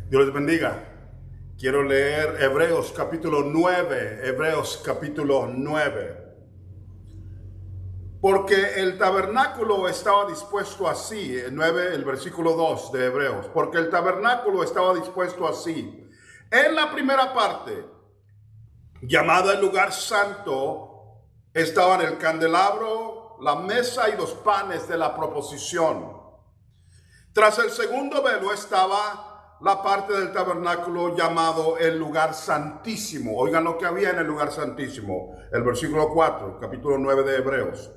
Dios les bendiga. Quiero leer Hebreos capítulo 9. Hebreos capítulo 9. Porque el tabernáculo estaba dispuesto así. El 9, el versículo 2 de Hebreos. Porque el tabernáculo estaba dispuesto así. En la primera parte, llamada el lugar santo, estaban el candelabro, la mesa y los panes de la proposición. Tras el segundo velo estaba la parte del tabernáculo llamado el lugar santísimo. Oigan lo que había en el lugar santísimo. El versículo 4, capítulo 9 de Hebreos.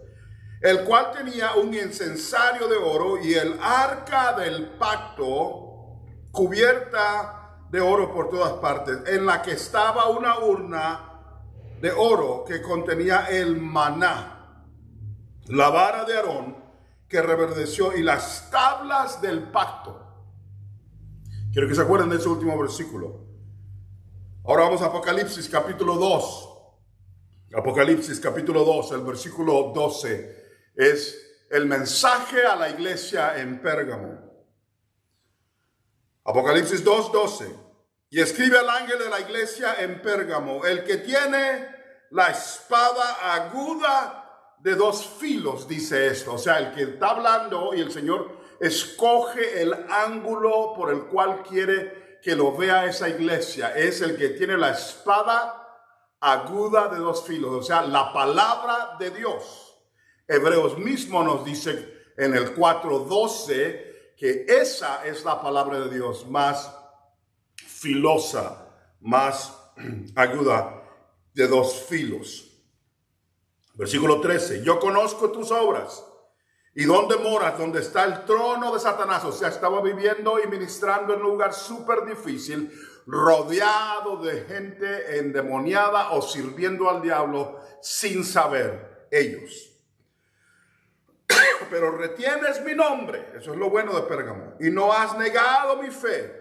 El cual tenía un incensario de oro y el arca del pacto cubierta de oro por todas partes, en la que estaba una urna de oro que contenía el maná, la vara de Aarón que reverdeció y las tablas del pacto. Quiero que se acuerden de ese último versículo. Ahora vamos a Apocalipsis capítulo 2. Apocalipsis capítulo 2, el versículo 12 es el mensaje a la iglesia en Pérgamo. Apocalipsis 2:12. Y escribe al ángel de la iglesia en Pérgamo, el que tiene la espada aguda de dos filos, dice esto. O sea, el que está hablando y el Señor escoge el ángulo por el cual quiere que lo vea esa iglesia. Es el que tiene la espada aguda de dos filos, o sea, la palabra de Dios. Hebreos mismo nos dice en el 4:12 que esa es la palabra de Dios, más filosa, más aguda de dos filos. Versículo 13, yo conozco tus obras y dónde moras, donde está el trono de Satanás. O sea, estaba viviendo y ministrando en un lugar súper difícil, rodeado de gente endemoniada o sirviendo al diablo sin saber ellos. Pero retienes mi nombre, eso es lo bueno de Pérgamo, y no has negado mi fe,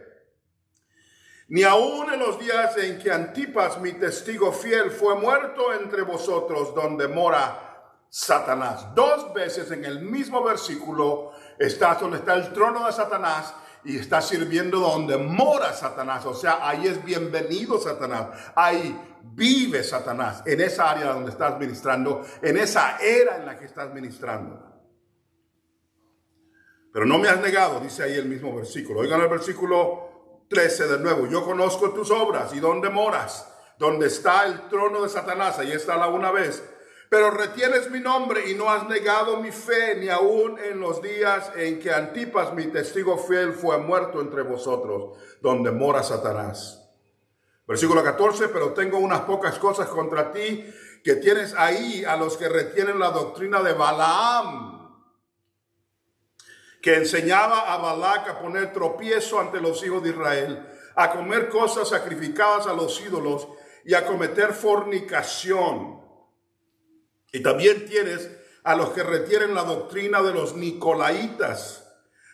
ni aun en los días en que Antipas, mi testigo fiel, fue muerto entre vosotros, donde mora Satanás. Dos veces en el mismo versículo estás donde está el trono de Satanás y está sirviendo donde mora Satanás. O sea, ahí es bienvenido Satanás, ahí vive Satanás, en esa área donde estás ministrando, en esa era en la que estás ministrando. Pero no me has negado, dice ahí el mismo versículo. Oigan el versículo 13 de nuevo. Yo conozco tus obras y dónde moras, donde está el trono de Satanás. Ahí está la una vez. Pero retienes mi nombre y no has negado mi fe, ni aun en los días en que Antipas, mi testigo fiel, fue muerto entre vosotros, donde mora Satanás. Versículo 14, pero tengo unas pocas cosas contra ti, que tienes ahí a los que retienen la doctrina de Balaam, que enseñaba a Balac a poner tropiezo ante los hijos de Israel, a comer cosas sacrificadas a los ídolos y a cometer fornicación. Y también tienes a los que retienen la doctrina de los nicolaitas,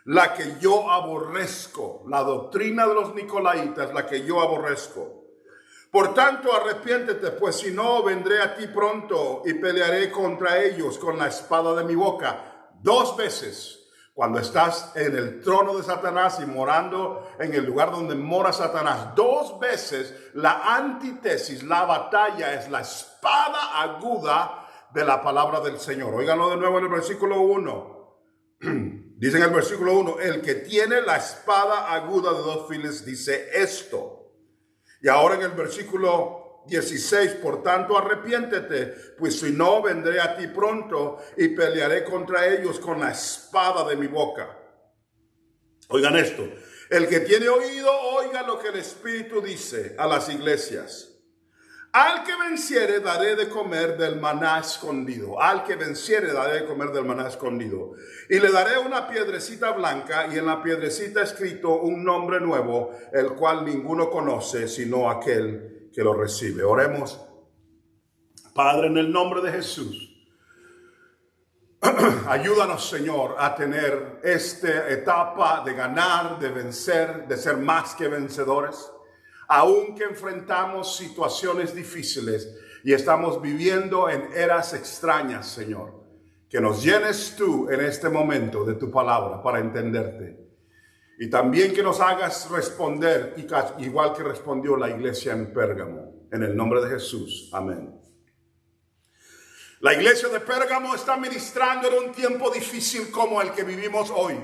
la que yo aborrezco. La doctrina de los nicolaitas, la que yo aborrezco. Por tanto, arrepiéntete, pues si no, vendré a ti pronto y pelearé contra ellos con la espada de mi boca. Dos veces. Cuando estás en el trono de Satanás y morando en el lugar donde mora Satanás, dos veces la antítesis, la batalla es la espada aguda de la palabra del Señor. Óiganlo de nuevo en el versículo 1. Dice en el versículo 1, el que tiene la espada aguda de dos filos dice esto. Y ahora en el versículo 16, por tanto arrepiéntete, pues si no vendré a ti pronto y pelearé contra ellos con la espada de mi boca. Oigan esto, el que tiene oído, oiga lo que el Espíritu dice a las iglesias. Al que venciere daré de comer del maná escondido. Al que venciere daré de comer del maná escondido. Y le daré una piedrecita blanca y en la piedrecita escrito un nombre nuevo, el cual ninguno conoce sino aquel que lo recibe. Oremos. Padre, en el nombre de Jesús, ayúdanos, Señor, a tener esta etapa de ganar, de vencer, de ser más que vencedores. Aunque enfrentamos situaciones difíciles y estamos viviendo en eras extrañas, Señor, que nos llenes tú en este momento de tu palabra para entenderte. Y también que nos hagas responder, igual que respondió la iglesia en Pérgamo. En el nombre de Jesús. Amén. La iglesia de Pérgamo está ministrando en un tiempo difícil como el que vivimos hoy.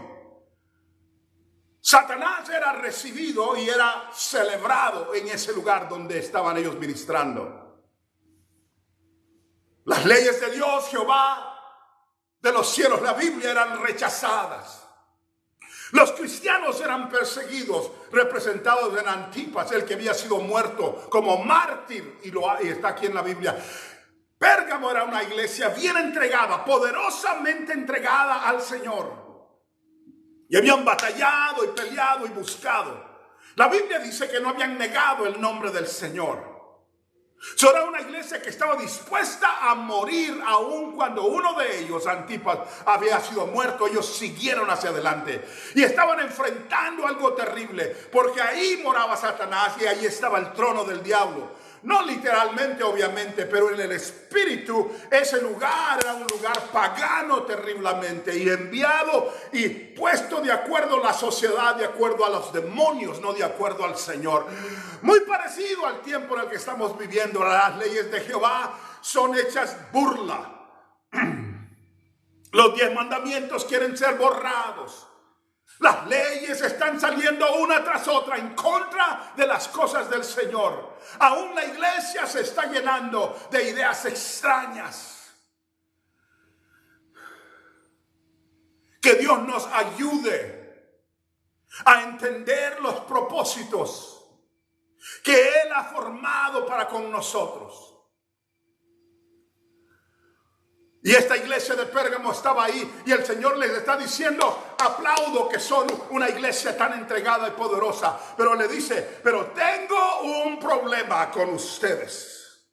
Satanás era recibido y era celebrado en ese lugar donde estaban ellos ministrando. Las leyes de Dios, Jehová de los cielos, la Biblia, eran rechazadas. Los cristianos eran perseguidos, representados en Antipas, el que había sido muerto como mártir, y está aquí en la Biblia. Pérgamo era una iglesia bien entregada, poderosamente entregada al Señor. Y habían batallado y peleado y buscado. La Biblia dice que no habían negado el nombre del Señor. Era una iglesia que estaba dispuesta a morir aun cuando uno de ellos, Antipas, había sido muerto. Ellos siguieron hacia adelante y estaban enfrentando algo terrible, porque ahí moraba Satanás y ahí estaba el trono del diablo. No literalmente, obviamente, pero en el espíritu ese lugar era un lugar pagano terriblemente y enviado y puesto de acuerdo a la sociedad, de acuerdo a los demonios, no de acuerdo al Señor. Muy parecido al tiempo en el que estamos viviendo. Las leyes de Jehová son hechas burla. Los 10 mandamientos quieren ser borrados. Las leyes están saliendo una tras otra en contra de las cosas del Señor. Aún la iglesia se está llenando de ideas extrañas. Que Dios nos ayude a entender los propósitos que Él ha formado para con nosotros. Y esta iglesia de Pérgamo estaba ahí y el Señor les está diciendo: aplaudo que son una iglesia tan entregada y poderosa. Pero le dice: pero tengo un problema con ustedes.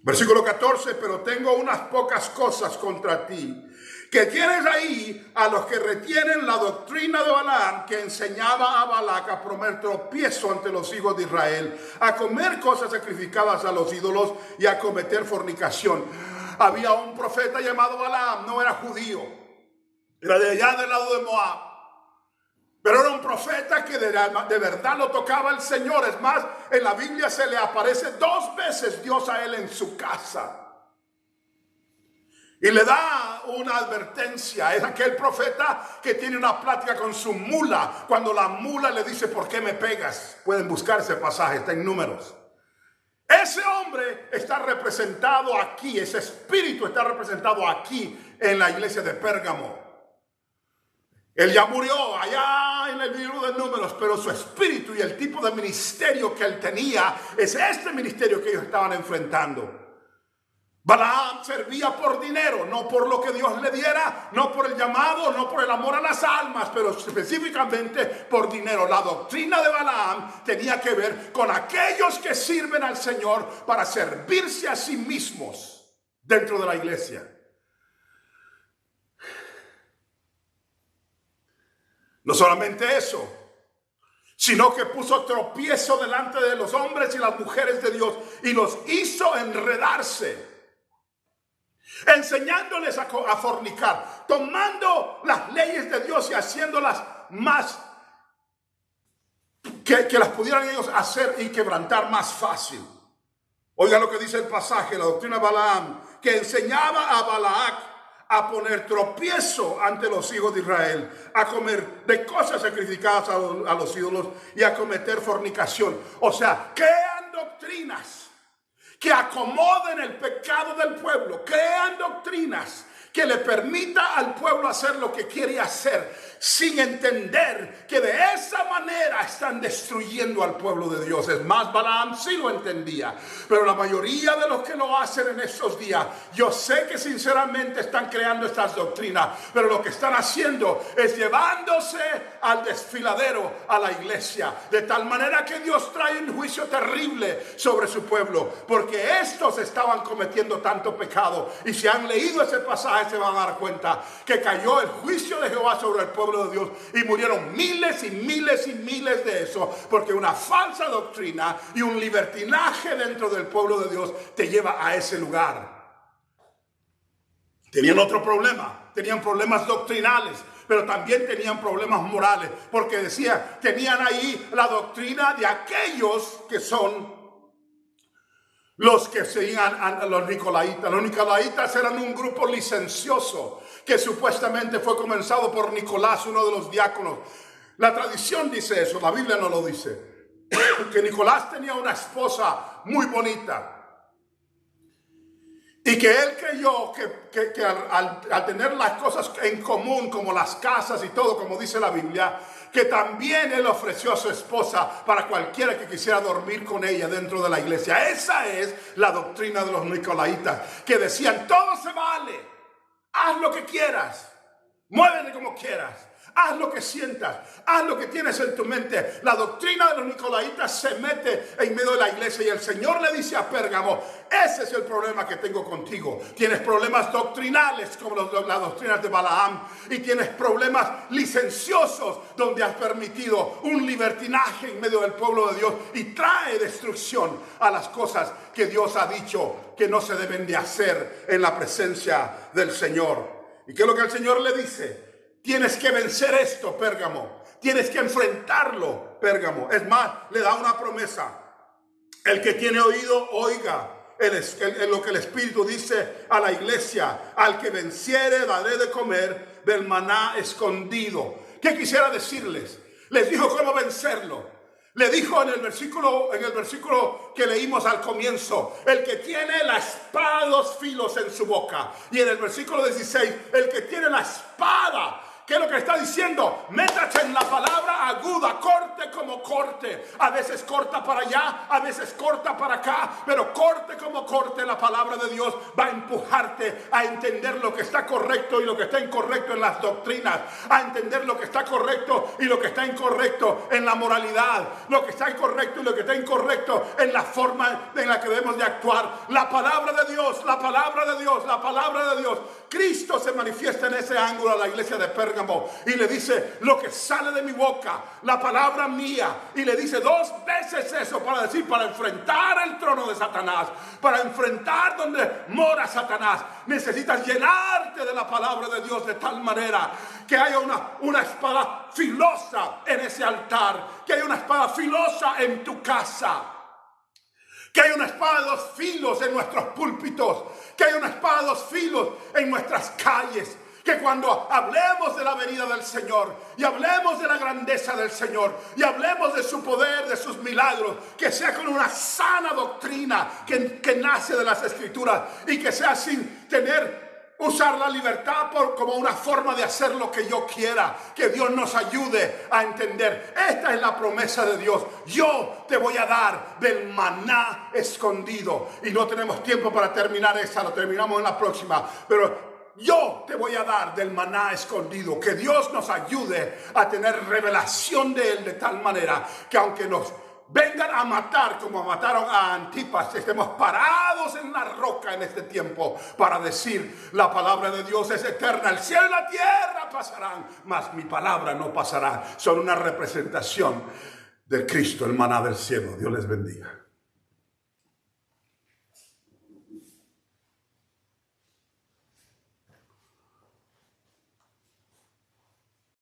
Versículo 14: pero tengo unas pocas cosas contra ti, que tienes ahí a los que retienen la doctrina de Balaam, que enseñaba a Balac a poner tropiezo ante los hijos de Israel, a comer cosas sacrificadas a los ídolos y a cometer fornicación. Había un profeta llamado Balaam, no era judío, era de allá del lado de Moab, pero era un profeta que de verdad lo tocaba el Señor. Es más, en la Biblia se le aparece 2 veces Dios a él en su casa. Y le da una advertencia. Es aquel profeta que tiene una plática con su mula, cuando la mula le dice: ¿por qué me pegas? Pueden buscar ese pasaje, está en Números. Ese hombre está representado aquí, ese espíritu está representado aquí en la iglesia de Pérgamo. Él ya murió allá en el libro de Números, pero su espíritu y el tipo de ministerio que él tenía es este ministerio que ellos estaban enfrentando. Balaam servía por dinero, no por lo que Dios le diera, no por el llamado, no por el amor a las almas, pero específicamente por dinero. La doctrina de Balaam tenía que ver con aquellos que sirven al Señor para servirse a sí mismos dentro de la iglesia. No solamente eso, sino que puso tropiezo delante de los hombres y las mujeres de Dios y los hizo enredarse, enseñándoles a fornicar, tomando las leyes de Dios y haciéndolas más que las pudieran ellos hacer y quebrantar más fácil. Oiga lo que dice el pasaje, la doctrina de Balaam, que enseñaba a Balac a poner tropiezo ante los hijos de Israel, a comer de cosas sacrificadas a los ídolos y a cometer fornicación. O sea, crean doctrinas que acomoden el pecado del pueblo, crean doctrinas que le permita al pueblo hacer lo que quiere hacer, sin entender que de esa manera están destruyendo al pueblo de Dios. Es más, Balaam sí lo entendía, pero la mayoría de los que lo hacen en estos días, yo sé que sinceramente están creando estas doctrinas, pero lo que están haciendo es llevándose al desfiladero a la iglesia, de tal manera que Dios trae un juicio terrible sobre su pueblo, porque estos estaban cometiendo tanto pecado. Y si han leído ese pasaje, se van a dar cuenta que cayó el juicio de Jehová sobre el pueblo de Dios y murieron miles y miles y miles de eso, porque una falsa doctrina y un libertinaje dentro del pueblo de Dios te lleva a ese lugar. Tenían otro problema, tenían problemas doctrinales, pero también tenían problemas morales, porque decía, tenían ahí la doctrina de aquellos que son los que seguían a los nicolaitas. Los nicolaitas eran un grupo licencioso que supuestamente fue comenzado por Nicolás, uno de los diáconos. La tradición dice eso, la Biblia no lo dice, que Nicolás tenía una esposa muy bonita. Y que él creyó que al tener las cosas en común, como las casas y todo, como dice la Biblia, que también él ofreció a su esposa para cualquiera que quisiera dormir con ella dentro de la iglesia. Esa es la doctrina de los nicolaitas, que decían, todo se vale, haz lo que quieras, muévete como quieras. Haz lo que sientas, haz lo que tienes en tu mente. La doctrina de los nicolaitas se mete en medio de la iglesia y el Señor le dice a Pérgamo, ese es el problema que tengo contigo. Tienes problemas doctrinales como las doctrinas de Balaam y tienes problemas licenciosos donde has permitido un libertinaje en medio del pueblo de Dios y trae destrucción a las cosas que Dios ha dicho que no se deben de hacer en la presencia del Señor. ¿Y qué es lo que el Señor le dice? Tienes que vencer esto, Pérgamo. Tienes que enfrentarlo, Pérgamo. Es más, le da una promesa. El que tiene oído, oiga lo que el Espíritu dice a la iglesia. Al que venciere, daré de comer del maná escondido. ¿Qué quisiera decirles? Les dijo cómo vencerlo. Le dijo en el versículo que leímos al comienzo, el que tiene la espada de dos filos en su boca. Y en el versículo 16, el que tiene la espada. ¿Qué es lo que está diciendo? Métase en la palabra aguda, corte como corte. A veces corta para allá, a veces corta para acá, pero corte como corte, la palabra de Dios va a empujarte a entender lo que está correcto y lo que está incorrecto en las doctrinas, a entender lo que está correcto y lo que está incorrecto en la moralidad, lo que está correcto y lo que está incorrecto en la forma en la que debemos de actuar. La palabra de Dios, la palabra de Dios, la palabra de Dios. Cristo se manifiesta en ese ángulo a la iglesia de Pérgamo y le dice, lo que sale de mi boca, la palabra mía, y le dice 2 veces eso para enfrentar el trono de Satanás, para enfrentar donde mora Satanás, necesitas llenarte de la palabra de Dios de tal manera que haya una espada filosa en ese altar, que haya una espada filosa en tu casa, que haya una espada de 2 filos en nuestros púlpitos, que haya una espada de 2 filos en nuestras calles, que cuando hablemos de la venida del Señor y hablemos de la grandeza del Señor y hablemos de su poder, de sus milagros, que sea con una sana doctrina que nace de las Escrituras y que sea sin usar la libertad como una forma de hacer lo que yo quiera. Que Dios nos ayude a entender. Esta es la promesa de Dios. Yo te voy a dar del maná escondido. Y no tenemos tiempo para terminar esta, lo terminamos en la próxima. Pero yo te voy a dar del maná escondido. Que Dios nos ayude a tener revelación de Él de tal manera que aunque nos vengan a matar como mataron a Antipas, estemos parados en la roca en este tiempo para decir, la palabra de Dios es eterna, el cielo y la tierra pasarán, mas mi palabra no pasará. Son una representación de Cristo, el maná del cielo. Dios les bendiga.